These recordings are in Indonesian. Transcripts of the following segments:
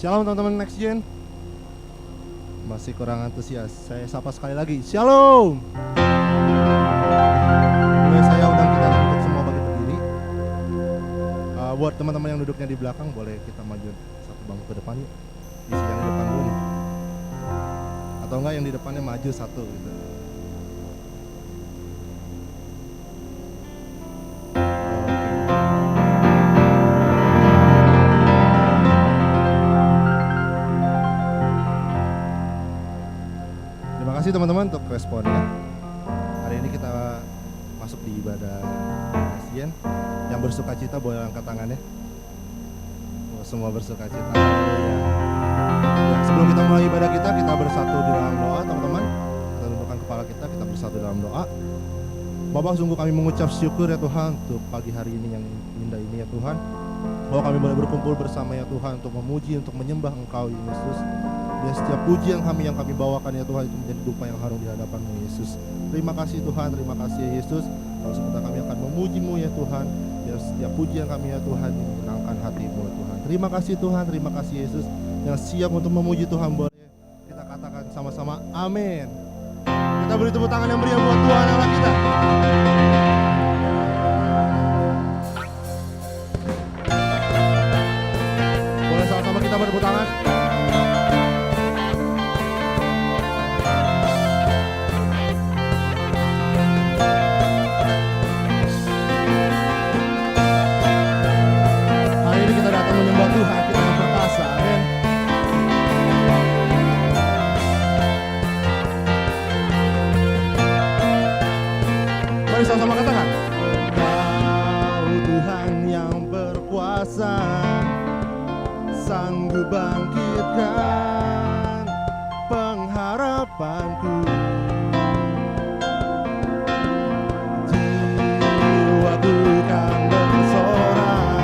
Shalom teman-teman Next Gen. Masih kurang antusias. Saya sapa sekali lagi. Shalom. Boleh saya undang kita untuk semua bagi berdiri. Buat teman-teman yang duduknya di belakang, boleh kita maju satu bangku ke depan yuk. Isi yang di depan dulu. Atau enggak yang di depannya maju satu gitu. Terima kasih teman-teman untuk responnya. Hari ini kita masuk di ibadah Kasian. Yang bersuka cita boleh angkat tangannya. Semua bersuka cita. Ya, sebelum kita mulai ibadah kita bersatu di dalam doa teman-teman. Kita tundukkan kepala kita bersatu dalam doa. Bapak, sungguh kami mengucap syukur ya Tuhan untuk pagi hari ini yang indah ini ya Tuhan. Bahwa kami boleh berkumpul bersama ya Tuhan untuk memuji, untuk menyembah Engkau ya Yesus. Dan setiap pujian yang kami bawakan ya Tuhan itu menjadi dupa yang harum di hadapan-Mu Yesus. Terima kasih Tuhan, terima kasih ya Yesus. Kalau sebentar kami akan memuji-Mu ya Tuhan. Biar setiap pujian kami ya Tuhan menyenangkan hati-Mu ya Tuhan. Terima kasih Tuhan, terima kasih Yesus. Yang siap untuk memuji Tuhan boleh kita katakan sama-sama amin. Kita beri tepuk tangan yang meriah buat Tuhan Allah kita. Boleh sama-sama kita bertepuk tangan. Menyembah Tuhan, kita yang perkasa, amin. Mari sama-sama katakan. Kau Tuhan yang berkuasa, sanggup bangkitkan pengharapanku. Jiwaku kan bersorak,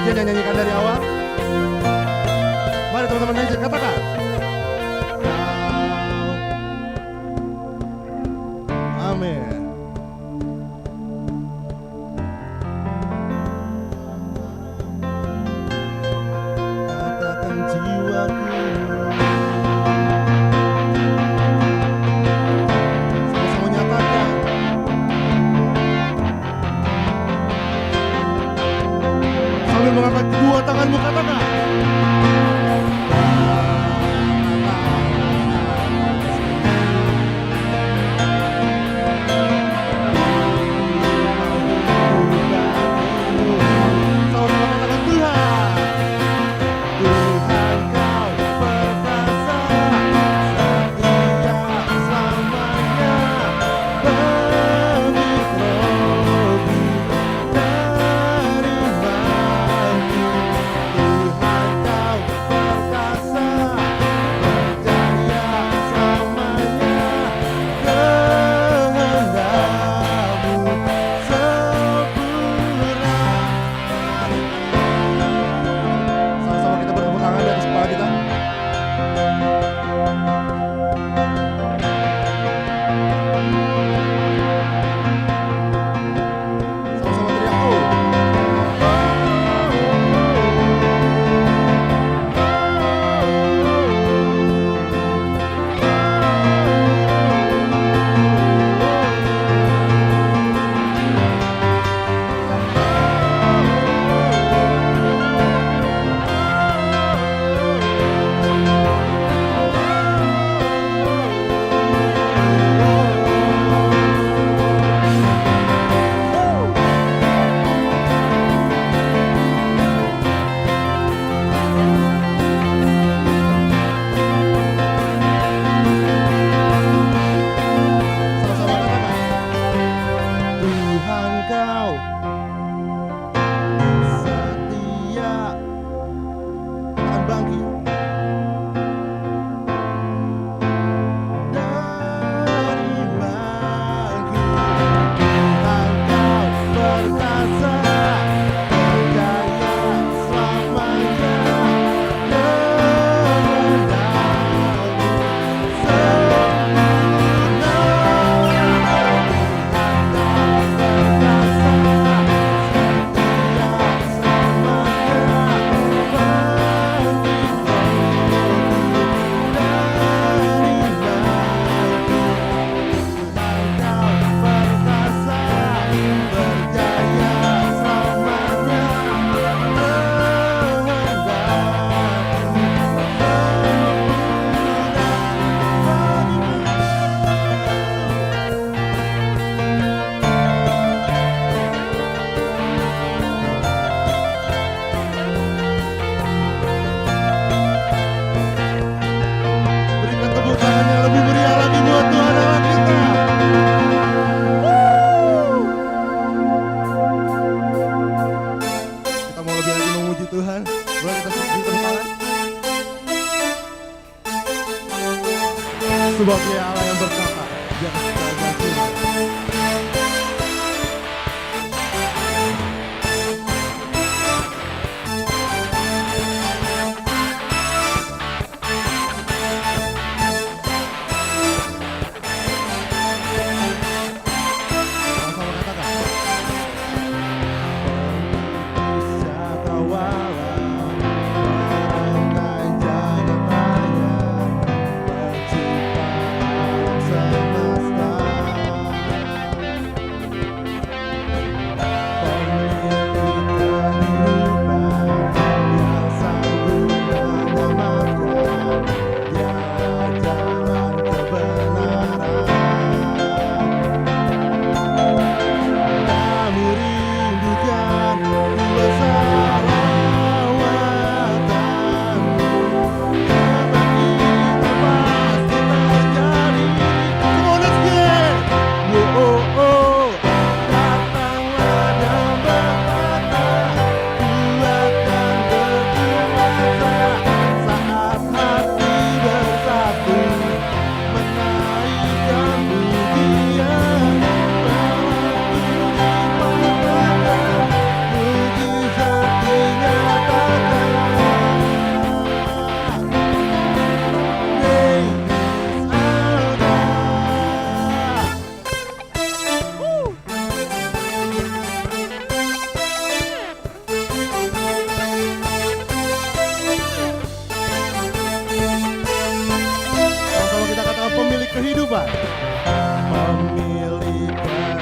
yang nyanyikan dari awal. Mari teman-teman nyanyi, katakan. Amin. Katakan jiwaku. Sama-sama nyatakan. Sambil mengangkat kedua tanganmu, katakan.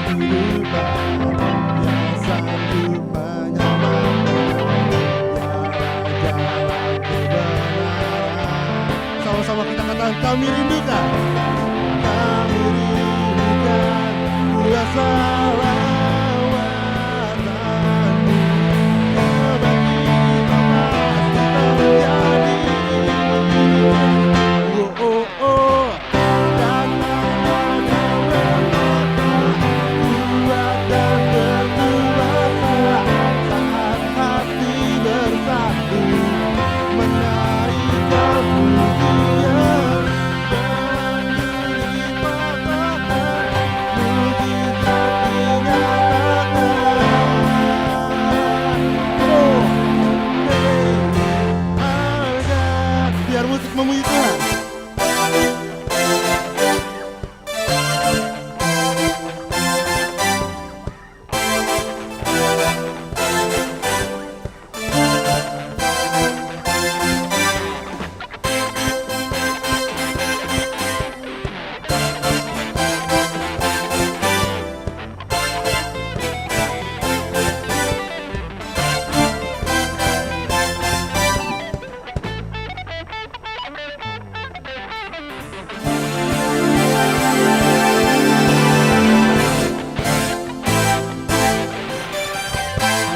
kehidupan yang sanggup menyelamatkan jalan kebenaran. Sama-sama kita katakan, kami rindukan kuasa lawatanmu. Kebajikan pasti terjadi. Oh, oh, oh. Datanglah dan kuat dan berkuasa saat hati bersatu menaikkan pujian dengan dipatahkan mujizat dinyatakan. Oh, ada. Biar musik memuji Tuhan.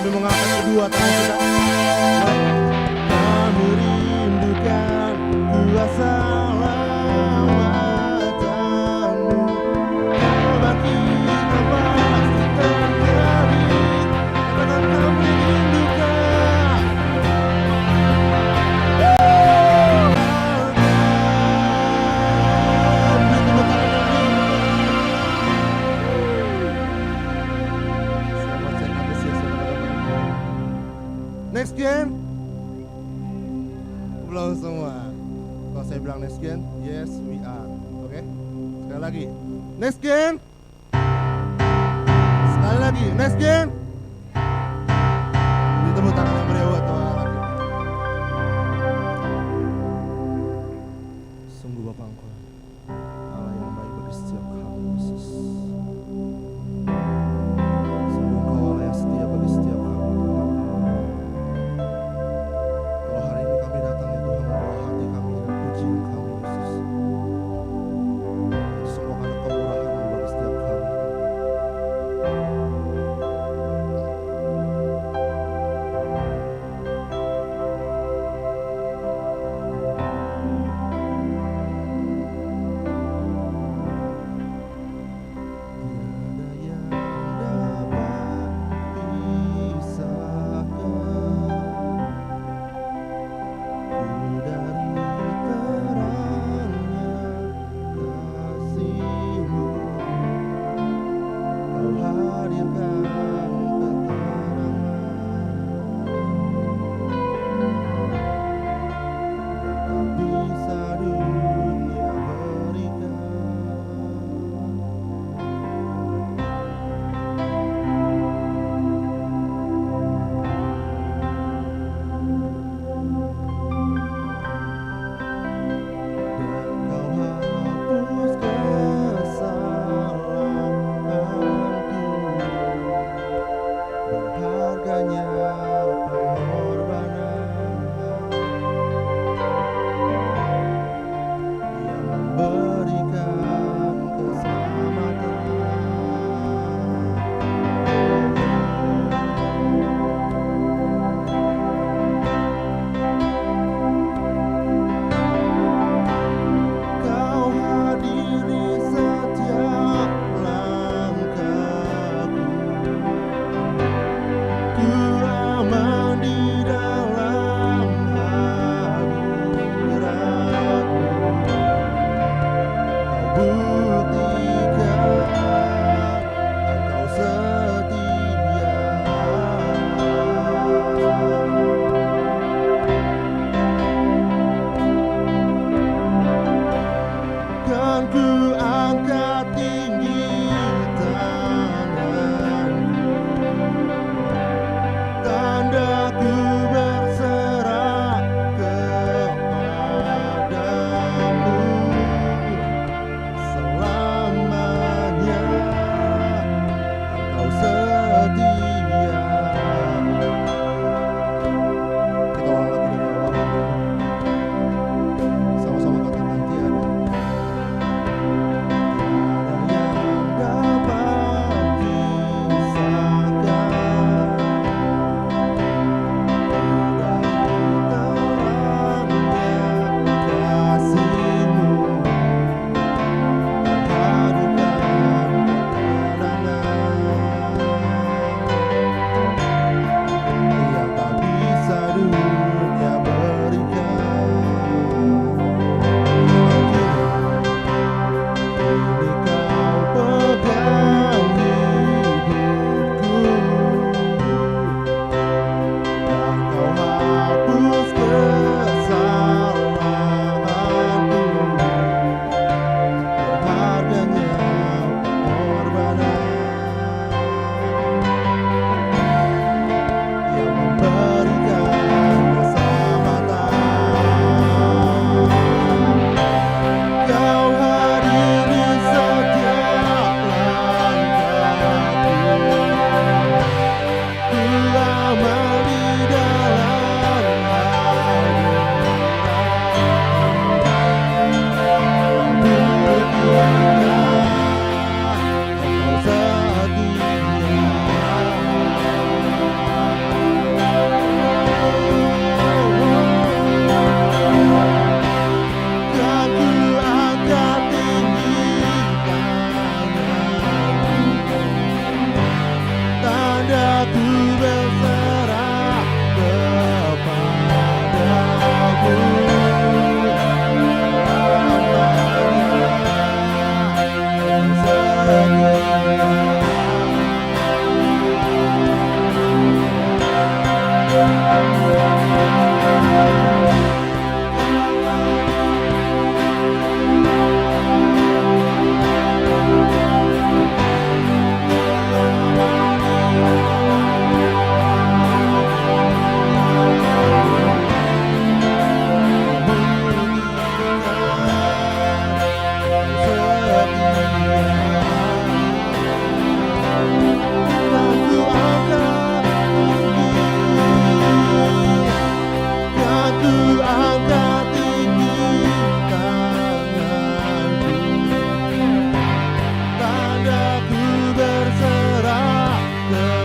Kami mengangkat kedua tangan kita. Kami rindukan kuasa lawatanmu. Kebangkitan pasti terjadi. Katakan kami rindukan. Beri tepuk tangan yang selamat saya apresiasi teman-teman. Next gen. Belum semua. Kalau saya bilang next gen, yes we are. Oke? Sekali lagi. Next gen. Sekali lagi. Next gen. Beri tepuk tangan yang meriah buat Tuhan. Sungguh Bapa Engkau Allah yang baik bagi setiap kami, Yesus. Sungguh Engkau Allah yang setia bagi setiap kami, Tuhan. Kalau hari ini kami datang ya Tuhan, membawa hati kami dan pujian kami, Yesus. Itu semua karena kemurahan-Mu bagi setiap kami. Never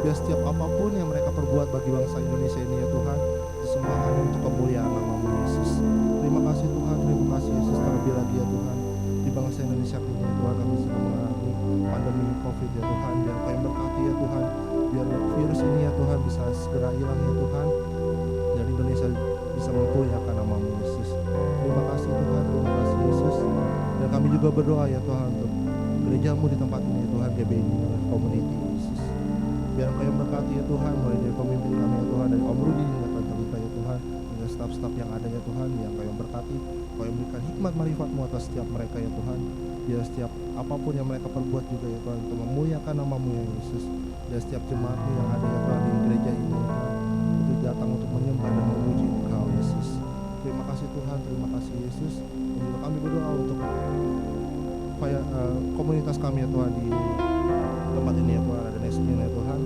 Biar setiap apapun yang mereka perbuat bagi bangsa Indonesia ini ya Tuhan, itu semua hanya untuk kemuliaan nama-Mu Yesus. Terima kasih Tuhan, terima kasih Yesus. Terlebih lagi ya Tuhan, di bangsa Indonesia ini ya Tuhan, kami sedang mengalami pandemi COVID ya Tuhan. Biar Kau yang berkati ya Tuhan, biar virus ini ya Tuhan bisa segera hilang ya Tuhan, dan Indonesia bisa memuliakan nama-Mu Yesus. Terima kasih Tuhan, terima kasih Yesus. Dan kami juga berdoa ya Tuhan untuk gereja-Mu di tempat ini ya Tuhan, GBI Community Yesus. Biar Kau yang berkati ya Tuhan, mulai dari pemimpin kami ya Tuhan, dari Om Rudi hingga Tante Lita ya Tuhan, hingga staf-staf yang ada ya Tuhan, yang Kau yang berkati, Kau yang berikan hikmat marifat-Mu atas setiap mereka ya Tuhan. Biar setiap apapun yang mereka perbuat juga ya Tuhan, untuk memuliakan nama-Mu ya Yesus. Dan setiap jemaat-Mu yang ada ya Tuhan di gereja ini ya Tuhan, itu datang untuk menyembah dan memuji Engkau Yesus. Terima kasih Tuhan, terima kasih Yesus. Dan juga kami berdoa untuk supaya komunitas kami ya Tuhan di tempat ini ya Tuhan, ada Nesmin ya Tuhan.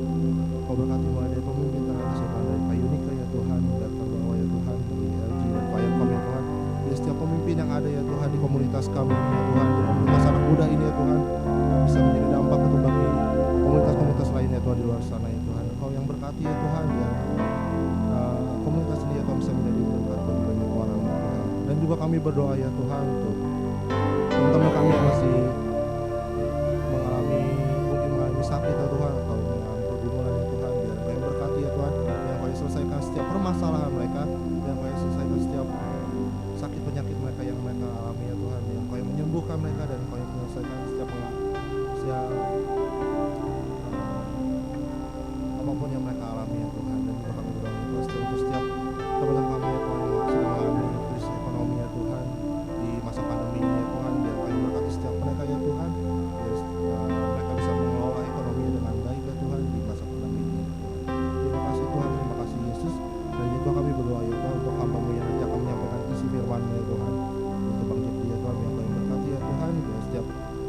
Kau berkati mulai dari pemimpin teratas ya Tuhan, dari Pak Yunika ya Tuhan, dan terbawah ya Tuhan, dari LG dan Fayam ya Tuhan. Di setiap pemimpin yang ada ya Tuhan di komunitas kami ini ya Tuhan, di komunitas anak muda ini ya Tuhan, bisa menjadi dampak untuk bagi komunitas-komunitas lain ya Tuhan di luar sana ya Tuhan. Kau yang berkati ya Tuhan, biar komunitas ini ya Tuhan bisa menjadi berkat bagi banyak orang ya Tuhan. Dan juga kami berdoa ya Tuhan untuk teman-teman kami yang masih mungkin mengalami sakit ya Tuhan, atau mengalami pergumulan ya Tuhan. Biar Kau yang berkati ya Tuhan, biar Kau yang selesaikan setiap permasalahan mereka, biar Kau yang selesaikan setiap sakit penyakit mereka yang mereka alami ya Tuhan, yang Kau yang menyembuhkan mereka, dan Kau yang menyelesaikan setiap apapun yang mereka alami ya Tuhan. Dan juga kami berdoa ya Tuhan untuk setiap teman-teman kami ya Tuhan yang sedang mengalami krisis ekonomi ya Tuhan di masa pandemi ini ya Tuhan. Biar Kau yang berkati setiap mereka ya Tuhan, biar mereka bisa mengelola ekonominya dengan baik ya Tuhan di masa pandemi ini ya Tuhan. Terima kasih Tuhan, terima kasih Yesus. Dan juga kami berdoa ya Tuhan untuk hamba-Mu yang nanti akan menyampaikan isi firman-Mu ya Tuhan, untuk Bang Jepri ya Tuhan, yang Kau yang berkati ya Tuhan. Biar setiap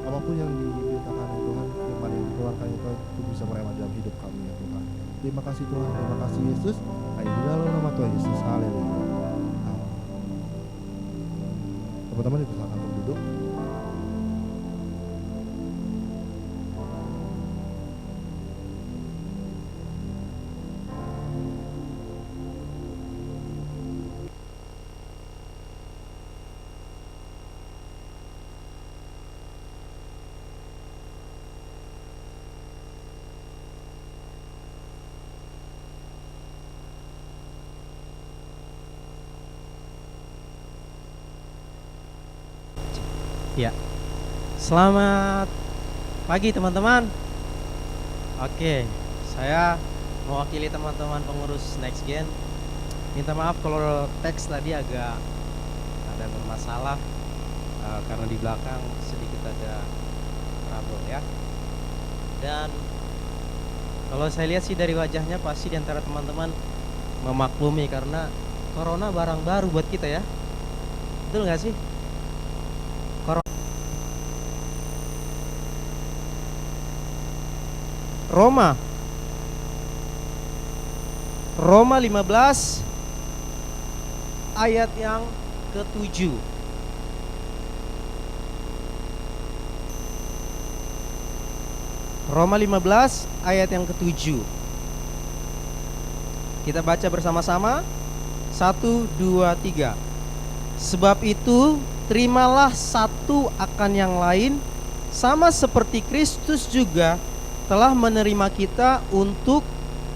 apapun yang diberitakan ya Tuhan, firman yang dikeluarkan ya Tuhan, itu bisa merema dalam hidup kami ya Tuhan. Terima kasih Tuhan, terima kasih Yesus. Hanya di dalam nama Tuhan Yesus, haleluya. Teman-teman dipersilakan untuk duduk. Ya, selamat pagi teman-teman. Oke, saya mewakili teman-teman pengurus Next Gen. Minta maaf kalau teks tadi agak ada bermasalah karena di belakang sedikit ada trouble ya. Dan kalau saya lihat sih dari wajahnya pasti di antara teman-teman memaklumi karena corona barang baru buat kita ya. Betul nggak sih? Roma 15 ayat yang ke-7. Roma 15 ayat yang ke-7. Kita baca bersama-sama. 1, 2, 3. Sebab itu terimalah satu akan yang lain, sama seperti Kristus juga telah menerima kita untuk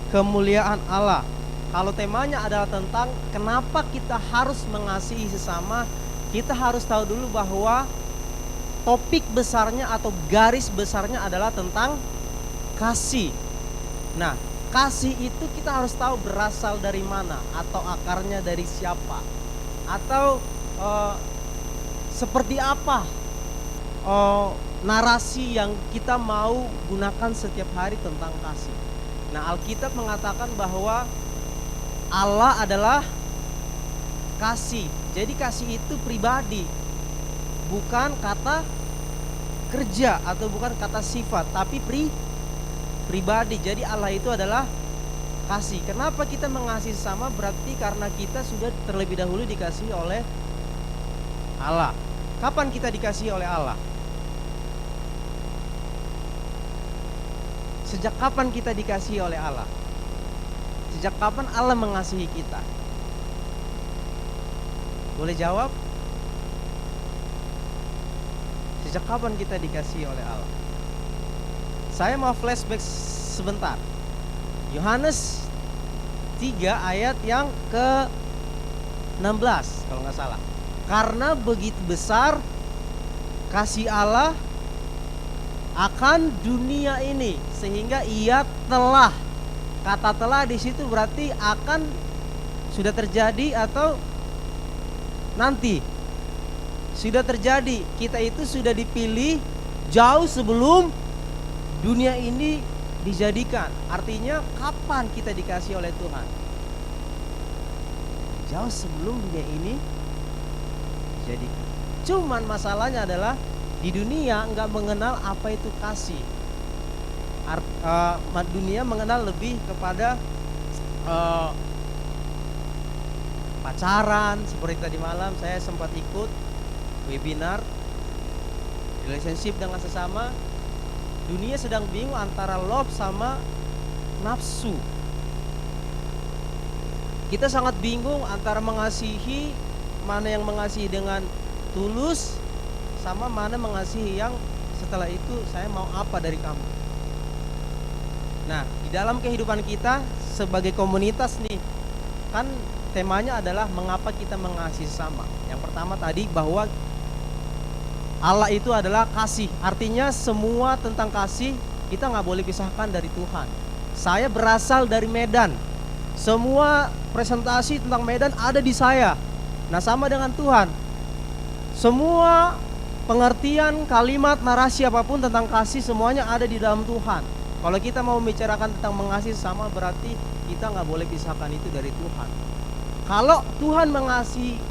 kemuliaan Allah. Kalau temanya adalah tentang kenapa kita harus mengasihi sesama, kita harus tahu dulu bahwa topik besarnya atau garis besarnya adalah tentang kasih. Nah, kasih itu kita harus tahu berasal dari mana, atau akarnya dari siapa, atau seperti apa narasi yang kita mau gunakan setiap hari tentang kasih. Nah, Alkitab mengatakan bahwa Allah adalah kasih. Jadi kasih itu pribadi, bukan kata kerja atau bukan kata sifat, tapi pribadi. Jadi Allah itu adalah kasih. Kenapa kita mengasihi sesama? Berarti karena kita sudah terlebih dahulu dikasihi oleh Allah. Kapan kita dikasihi oleh Allah? Sejak kapan kita dikasihi oleh Allah? Sejak kapan Allah mengasihi kita? Boleh jawab? Sejak kapan kita dikasihi oleh Allah? Saya mau flashback sebentar. Yohanes 3 ayat yang ke-16 kalau nggak salah. Karena begitu besar kasih Allah akan dunia ini sehingga ia telah, kata telah di situ berarti akan, sudah terjadi atau nanti. Sudah terjadi. Kita itu sudah dipilih jauh sebelum dunia ini dijadikan. Artinya kapan kita dikasih oleh Tuhan? Jauh sebelum dunia ini dijadikan. Cuman masalahnya adalah di dunia nggak mengenal apa itu kasih. Dunia mengenal lebih kepada pacaran. Seperti tadi malam saya sempat ikut webinar relationship dengan sesama. Dunia sedang bingung antara love sama nafsu. Kita sangat bingung antara mengasihi, mana yang mengasihi dengan tulus, sama mana mengasihi yang setelah itu saya mau apa dari kamu. Nah, di dalam kehidupan kita sebagai komunitas nih, kan temanya adalah mengapa kita mengasihi sesama. Yang pertama tadi bahwa Allah itu adalah kasih. Artinya semua tentang kasih kita nggak boleh pisahkan dari Tuhan. Saya berasal dari Medan. Semua presentasi tentang Medan ada di saya. Nah, sama dengan Tuhan. Semua pengertian, kalimat, narasi apapun tentang kasih semuanya ada di dalam Tuhan. Kalau kita mau membicarakan tentang mengasihi sesama berarti kita nggak boleh pisahkan itu dari Tuhan. Kalau Tuhan mengasihi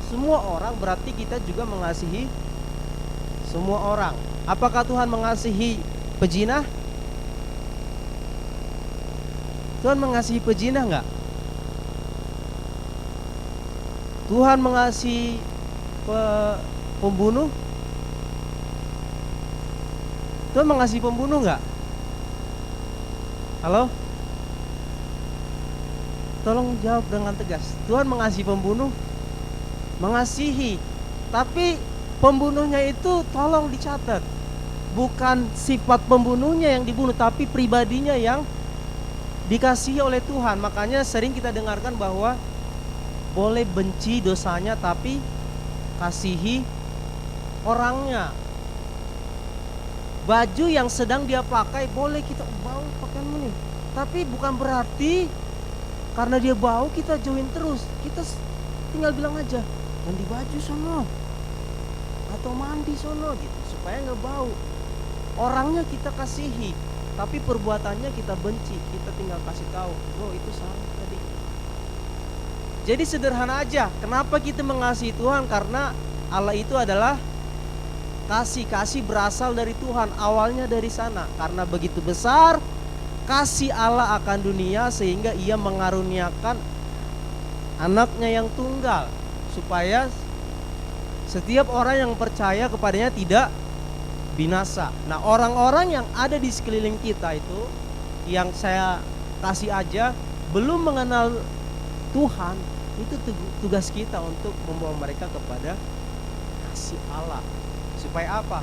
semua orang berarti kita juga mengasihi semua orang. Apakah Tuhan mengasihi pezina? Tuhan mengasihi pezina enggak? Tuhan mengasihi pembunuh? Tuhan mengasihi pembunuh enggak? Halo? Tolong jawab dengan tegas. Tuhan mengasihi pembunuh? Mengasihi. Tapi pembunuhnya itu tolong dicatat. Bukan sifat pembunuhnya yang dibunuh, tapi pribadinya yang dikasihi oleh Tuhan. Makanya sering kita dengarkan bahwa boleh benci dosanya tapi kasihi orangnya. Baju yang sedang dia pakai boleh kita bau pakaianmu nih, tapi bukan berarti karena dia bau kita jauhin terus. Kita tinggal bilang aja ganti baju sono atau mandi sono gitu supaya nggak bau. Orangnya kita kasihi tapi perbuatannya kita benci. Kita tinggal kasih tahu, oh itu salah tadi. Jadi sederhana aja. Kenapa kita mengasihi Tuhan? Karena Allah itu adalah kasih. Kasih berasal dari Tuhan, awalnya dari sana. Karena begitu besar kasih Allah akan dunia sehingga ia mengaruniakan anaknya yang tunggal, supaya setiap orang yang percaya kepadanya tidak binasa. Nah, orang-orang yang ada di sekeliling kita itu, yang saya kasih aja belum mengenal Tuhan, itu tugas kita untuk membawa mereka kepada kasih Allah. Supaya apa?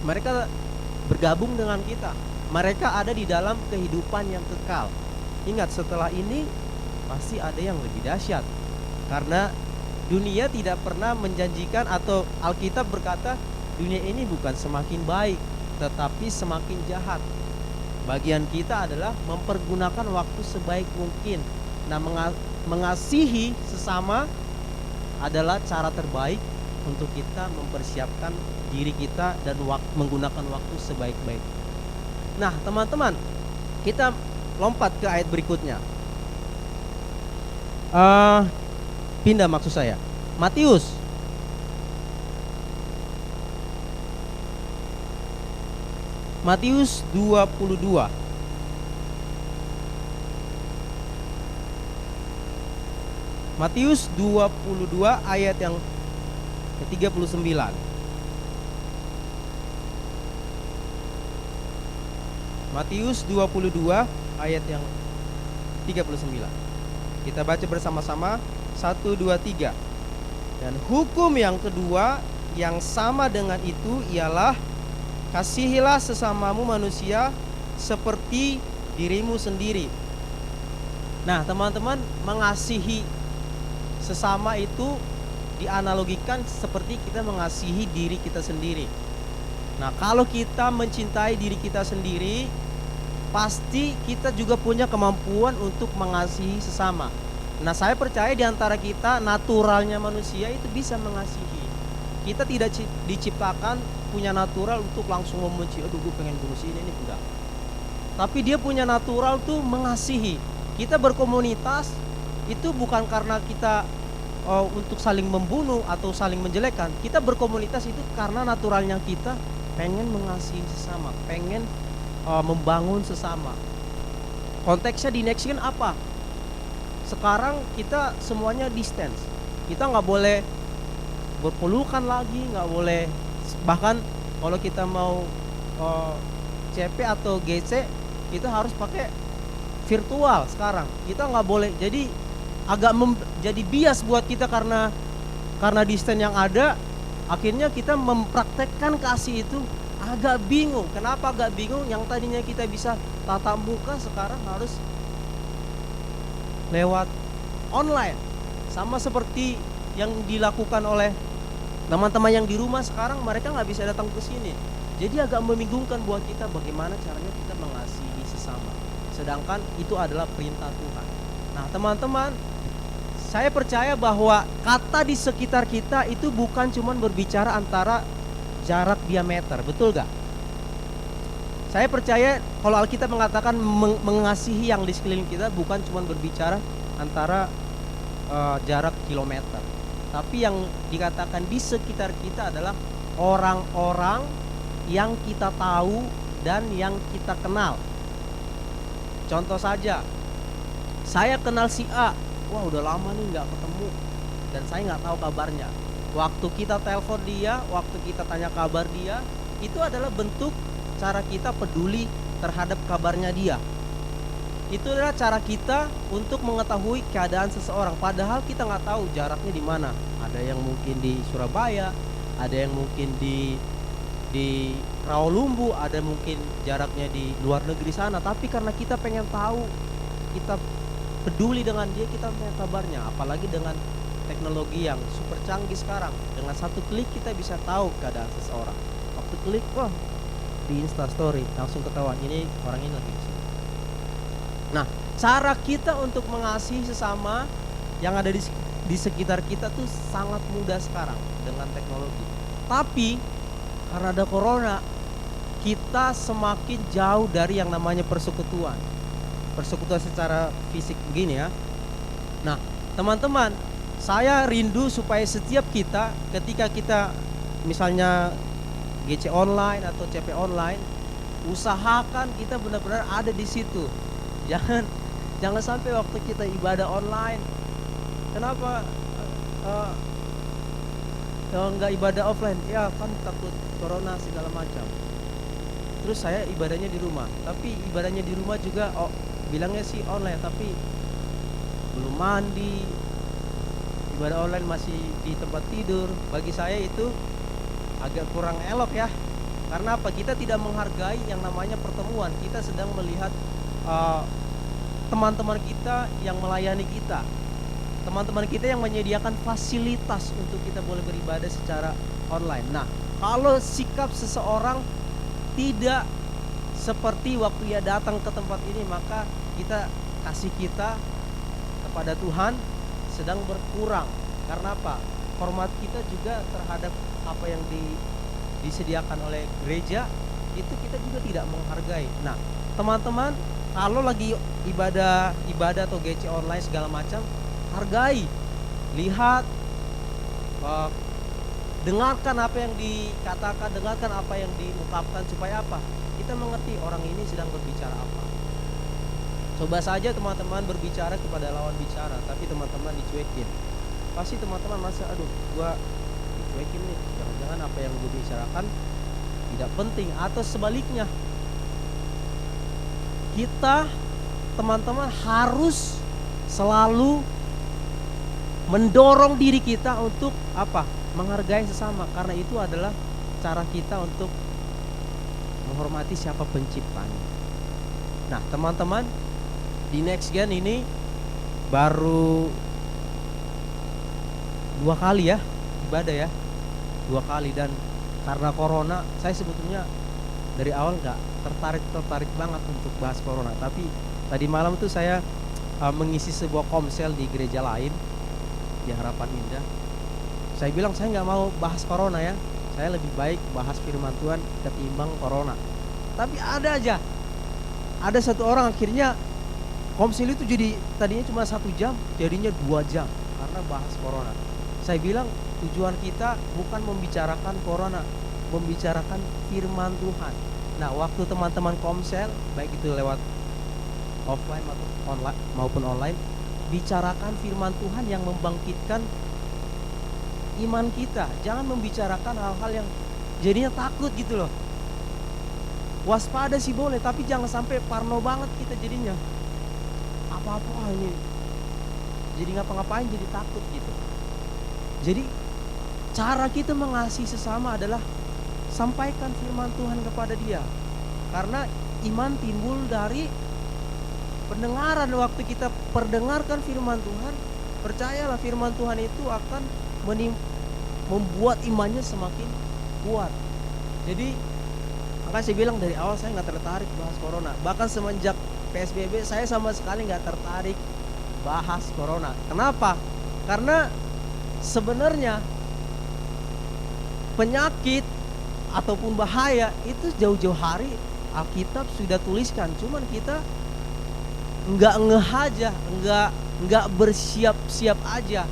Mereka bergabung dengan kita. Mereka ada di dalam kehidupan yang kekal. Ingat, setelah ini pasti ada yang lebih dahsyat. Karena dunia tidak pernah menjanjikan, atau Alkitab berkata dunia ini bukan semakin baik tetapi semakin jahat. Bagian kita adalah mempergunakan waktu sebaik mungkin. Nah, mengasihi sesama adalah cara terbaik untuk kita mempersiapkan diri kita dan menggunakan waktu sebaik-baik. Nah, teman-teman, kita lompat ke ayat berikutnya. Pindah maksud saya. Matius Matius 22. Matius 22 ayat yang ke-39. Matius 22 ayat yang 39. Kita baca bersama-sama, 1, 2, 3. Dan hukum yang kedua yang sama dengan itu ialah kasihilah sesamamu manusia seperti dirimu sendiri. Nah, teman-teman, mengasihi sesama itu dianalogikan seperti kita mengasihi diri kita sendiri. Nah, kalau kita mencintai diri kita sendiri, pasti kita juga punya kemampuan untuk mengasihi sesama. Nah, saya percaya di antara kita naturalnya manusia itu bisa mengasihi. Kita tidak diciptakan punya natural untuk langsung membenci, aduh gue pengen bunuh si ini enggak. Tapi dia punya natural tuh mengasihi. Kita berkomunitas itu bukan karena kita untuk saling membunuh atau saling menjelekkan. Kita berkomunitas itu karena naturalnya kita pengen mengasihi sesama, pengen membangun sesama. Konteksnya di next kan apa? Sekarang kita semuanya distance. Kita nggak boleh berpelukan lagi, nggak boleh. Bahkan kalau kita mau CP atau GC, kita harus pakai virtual sekarang. Kita nggak boleh. Jadi agak jadi bias buat kita karena distance yang ada. Akhirnya kita mempraktekkan kasih itu agak bingung. Kenapa agak bingung? Yang tadinya kita bisa tatap muka sekarang harus lewat online. Sama seperti yang dilakukan oleh teman-teman yang di rumah sekarang, mereka nggak bisa datang ke sini. Jadi agak membingungkan buat kita bagaimana caranya kita mengasihi sesama. Sedangkan itu adalah perintah Tuhan. Nah, teman-teman, saya percaya bahwa kata di sekitar kita itu bukan cuma berbicara antara jarak diameter, betul gak? Saya percaya kalau Alkitab mengatakan mengasihi yang di sekeliling kita bukan cuma berbicara antara jarak kilometer, tapi yang dikatakan di sekitar kita adalah orang-orang yang kita tahu dan yang kita kenal. Contoh saja, saya kenal si A, wah udah lama nih nggak ketemu dan saya nggak tahu kabarnya. Waktu kita telepon dia, waktu kita tanya kabar dia, itu adalah bentuk cara kita peduli terhadap kabarnya dia. Itu adalah cara kita untuk mengetahui keadaan seseorang. Padahal kita nggak tahu jaraknya di mana. Ada yang mungkin di Surabaya, ada yang mungkin di Rawalumbu, ada mungkin jaraknya di luar negeri sana. Tapi karena kita pengen tahu, kita peduli dengan dia, kita pengen kabarnya. Apalagi dengan teknologi yang super canggih sekarang, dengan satu klik kita bisa tahu keadaan seseorang. Waktu klik, wah, di Instastory langsung ketahuan ini orang ini lagi di sini. Nah, cara kita untuk mengasihi sesama yang ada di sekitar kita tuh sangat mudah sekarang dengan teknologi. Tapi karena ada corona, kita semakin jauh dari yang namanya persekutuan secara fisik begini ya. Nah, teman-teman, saya rindu supaya setiap kita ketika kita misalnya GC online atau CP online, usahakan kita benar-benar ada di situ. Jangan sampai waktu kita ibadah online, kenapa nggak ibadah offline? Ya kan takut corona segala macam. Terus saya ibadahnya di rumah, tapi ibadahnya di rumah juga bilangnya sih online, tapi belum mandi, ibadah online masih di tempat tidur. Bagi saya itu agak kurang elok ya. Karena apa? Kita tidak menghargai yang namanya pertemuan. Kita sedang melihat teman-teman kita yang melayani kita, teman-teman kita yang menyediakan fasilitas untuk kita boleh beribadah secara online. Nah, kalau sikap seseorang tidak seperti waktu ia datang ke tempat ini, maka kita kasih kita kepada Tuhan sedang berkurang. Karena apa? Hormat kita juga terhadap apa yang disediakan oleh gereja itu kita juga tidak menghargai. Nah, teman-teman, kalau lagi ibadah atau GC online segala macam, hargai, lihat, dengarkan apa yang dikatakan, dengarkan apa yang diungkapkan, supaya apa? Kita mengerti orang ini sedang berbicara apa. Coba saja teman-teman berbicara kepada lawan bicara, tapi teman-teman dicuekin. Pasti teman-teman merasa, aduh, gua dicuekin nih. Jangan-jangan apa yang gue bicarakan tidak penting, atau sebaliknya. kita teman-teman harus selalu mendorong diri kita untuk apa? Menghargai sesama, karena itu adalah cara kita untuk menghormati siapa penciptanya. Nah, teman-teman, di Next Gen ini baru 2 kali ya ibadah ya, 2 kali, dan karena corona saya sebetulnya dari awal nggak tertarik banget untuk bahas corona, tapi tadi malam tuh saya mengisi sebuah komsel di gereja lain di Harapan Indah. Saya bilang saya nggak mau bahas corona ya, saya lebih baik bahas firman Tuhan ketimbang corona. Tapi ada satu orang akhirnya komsel itu jadi tadinya cuma 1 jam jadinya 2 jam karena bahas corona. Saya bilang tujuan kita bukan membicarakan corona, membicarakan firman Tuhan. Nah, waktu teman-teman komsel baik itu lewat offline maupun online, bicarakan firman Tuhan yang membangkitkan iman kita. Jangan membicarakan hal-hal yang jadinya takut gitu loh. Waspada sih boleh, tapi jangan sampai parno banget kita jadinya. Apa-apa ini jadi ngapa-ngapain jadi takut gitu. Jadi cara kita mengasihi sesama adalah sampaikan firman Tuhan kepada dia. Karena iman timbul dari pendengaran. Waktu kita perdengarkan firman Tuhan, percayalah firman Tuhan itu akan membuat imannya semakin kuat. Jadi makanya saya bilang dari awal saya nggak tertarik bahas corona. Bahkan semenjak PSBB saya sama sekali nggak tertarik bahas corona. Kenapa? Karena sebenarnya penyakit ataupun bahaya itu jauh-jauh hari Alkitab sudah tuliskan, cuman kita nggak ngeh aja, nggak bersiap-siap aja.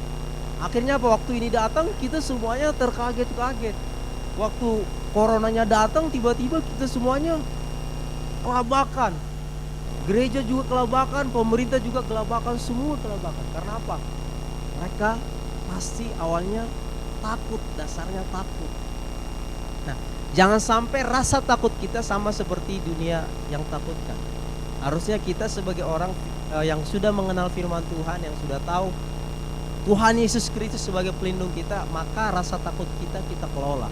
Akhirnya apa, waktu ini datang kita semuanya terkaget-kaget. Waktu coronanya datang tiba-tiba kita semuanya kelabakan. Gereja juga kelabakan, pemerintah juga kelabakan, semua kelabakan. Karena apa? Mereka pasti awalnya takut, dasarnya takut. Nah, jangan sampai rasa takut kita sama seperti dunia yang takutkan. Harusnya kita sebagai orang yang sudah mengenal firman Tuhan, yang sudah tahu Tuhan Yesus Kristus sebagai pelindung kita, maka rasa takut kita kelola.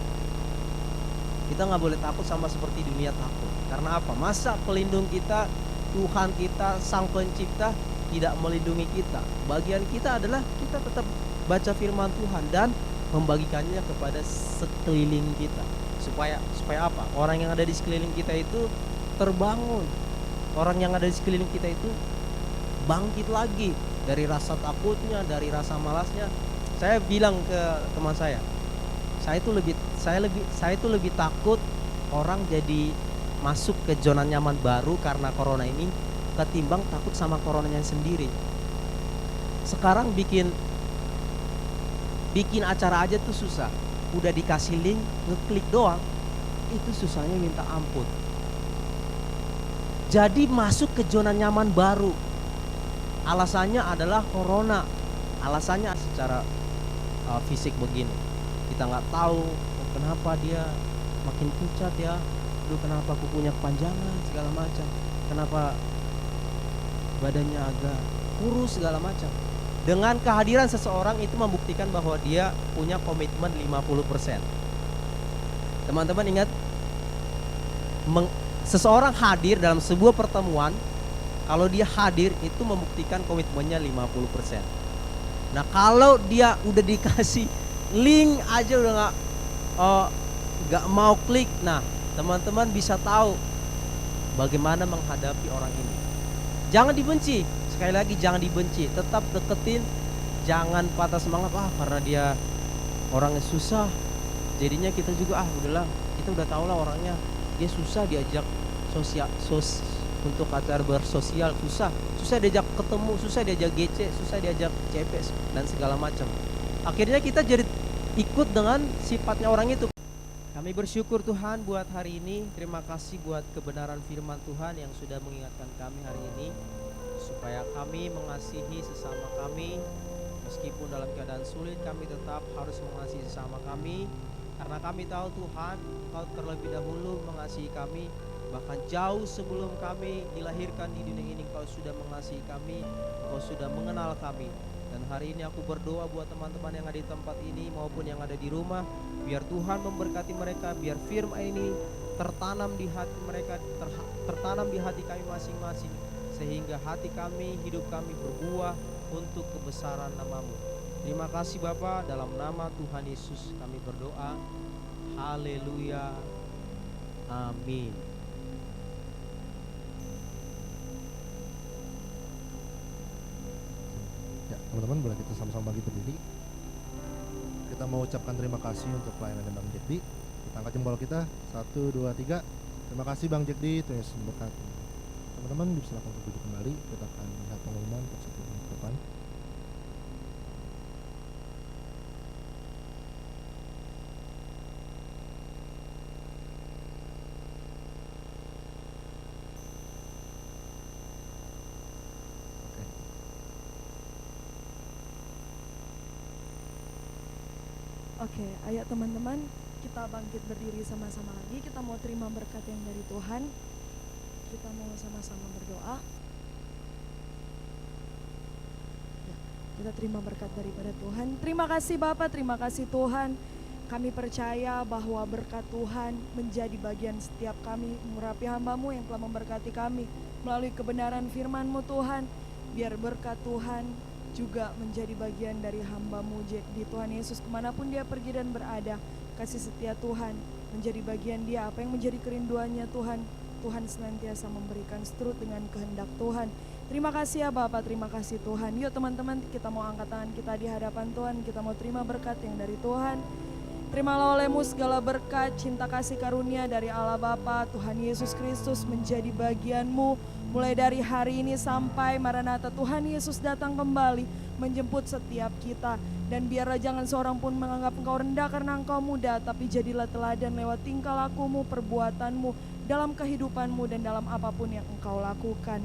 Kita nggak boleh takut sama seperti dunia takut. Karena apa? Masa pelindung kita, Tuhan kita, Sang Pencipta tidak melindungi kita. Bagian kita adalah kita tetap baca firman Tuhan dan membagikannya kepada sekeliling kita. Supaya apa? Orang yang ada di sekeliling kita itu terbangun. Orang yang ada di sekeliling kita itu bangkit lagi dari rasa takutnya, dari rasa malasnya. Saya bilang ke teman saya itu lebih takut orang jadi masuk ke zona nyaman baru karena corona ini ketimbang takut sama coronanya sendiri. Sekarang bikin acara aja tuh susah. Udah dikasih link, ngeklik doang itu susahnya minta ampun. Jadi masuk ke zona nyaman baru. Alasannya adalah corona. Alasannya secara fisik begini. Kita nggak tahu kenapa dia makin pucat ya. Duh, kenapa kukunya kepanjangan segala macam. Kenapa badannya agak kurus segala macam. Dengan kehadiran seseorang itu membuktikan bahwa dia punya komitmen 50%. Teman-teman ingat, seseorang hadir dalam sebuah pertemuan, kalau dia hadir itu membuktikan komitmennya 50%. Nah, kalau dia udah dikasih link aja udah nggak mau klik, nah teman-teman bisa tahu bagaimana menghadapi orang ini. Jangan dibenci, sekali lagi jangan dibenci, tetap deketin, jangan patah semangat karena dia orangnya susah, jadinya kita juga udahlah, kita udah tahu lah orangnya dia susah diajak untuk acara bersosial, susah diajak ketemu, susah diajak GC, susah diajak CP dan segala macam. Akhirnya kita jadi ikut dengan sifatnya orang itu. Kami bersyukur Tuhan buat hari ini. Terima kasih buat kebenaran firman Tuhan yang sudah mengingatkan kami hari ini, supaya kami mengasihi sesama kami. Meskipun dalam keadaan sulit, kami tetap harus mengasihi sesama kami, karena kami tahu Tuhan, Kau terlebih dahulu mengasihi kami Bahkan jauh sebelum kami dilahirkan di dunia ini, Engkau sudah mengasihi kami, Engkau sudah mengenal kami. Dan hari ini aku berdoa buat teman-teman yang ada di tempat ini maupun yang ada di rumah, biar Tuhan memberkati mereka, biar firman ini tertanam di hati mereka, tertanam di hati kami masing-masing, sehingga hati kami, hidup kami berbuah untuk kebesaran nama-Mu. Terima kasih Bapa, dalam nama Tuhan Yesus kami berdoa. Haleluya. Amin. Ya, teman-teman, boleh kita sama-sama bangkit berdiri. Kita mau ucapkan terima kasih untuk pelayanan Bang Jekdi. Kita angkat jempol kita, 1, 2, 3. Terima kasih Bang Jekdi, Tuhan Yesus memberkati. Teman-teman dipersilakan untuk duduk kembali. Kita akan lihat pengumuman untuk 1 menit ke depan. Oke, ayo teman-teman, kita bangkit berdiri sama-sama lagi. Kita mau terima berkat yang dari Tuhan. Kita mau sama-sama berdoa. Ya, kita terima berkat daripada Tuhan. Terima kasih Bapa, terima kasih Tuhan. Kami percaya bahwa berkat Tuhan menjadi bagian setiap kami, mengurapi hamba-Mu yang telah memberkati kami melalui kebenaran firman-Mu Tuhan. Biar berkat Tuhan juga menjadi bagian dari hamba-Mu di Tuhan Yesus, kemanapun dia pergi dan berada. Kasih setia Tuhan menjadi bagian dia, apa yang menjadi kerinduannya Tuhan, Tuhan senantiasa memberikan seturut dengan kehendak Tuhan. Terima kasih ya Bapak, terima kasih Tuhan. Yuk teman-teman, kita mau angkat tangan kita di hadapan Tuhan, kita mau terima berkat yang dari Tuhan. Terimalah olehmu segala berkat, cinta kasih karunia dari Allah Bapa, Tuhan Yesus Kristus menjadi bagianmu. Mulai dari hari ini sampai Maranatha Tuhan Yesus datang kembali menjemput setiap kita. Dan biarlah jangan seorang pun menganggap engkau rendah karena engkau muda, tapi jadilah teladan lewat tingkah lakumu, perbuatanmu, dalam kehidupanmu dan dalam apapun yang engkau lakukan.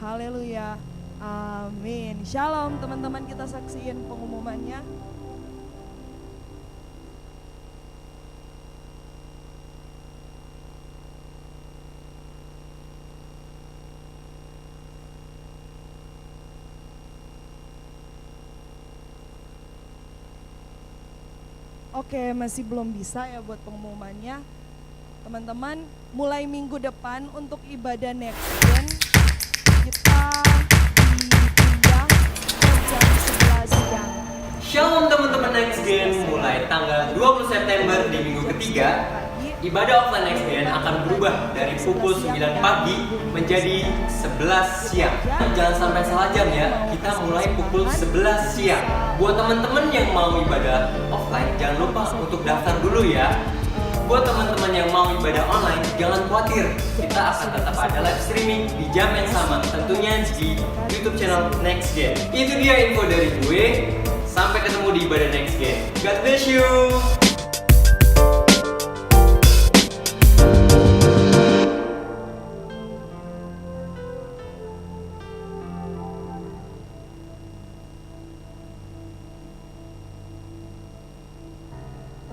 Haleluya, amin. Shalom teman-teman, kita saksiin pengumumannya. Oke, masih belum bisa ya buat pengumumannya. Teman-teman, mulai minggu depan untuk ibadah next gen kita dipindah ke jam 11 siang. Shalom teman-teman Next Gen, mulai tanggal 20 September di minggu ketiga, ibadah offline Next Gen akan berubah dari pukul 9 pagi menjadi 11 siang. Jangan sampai salah jam ya, kita mulai pukul 11 siang. Buat teman-teman yang mau ibadah offline, jangan lupa untuk daftar dulu ya. Buat teman-teman yang mau ibadah online, jangan khawatir, kita akan tetap ada live streaming di jam yang sama, tentunya di YouTube channel Next Gen. Itu dia info dari gue. Sampai ketemu di ibadah Next Gen. God bless you.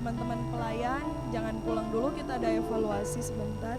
Teman-teman pelayan, jangan pulang dulu, kita ada evaluasi sebentar.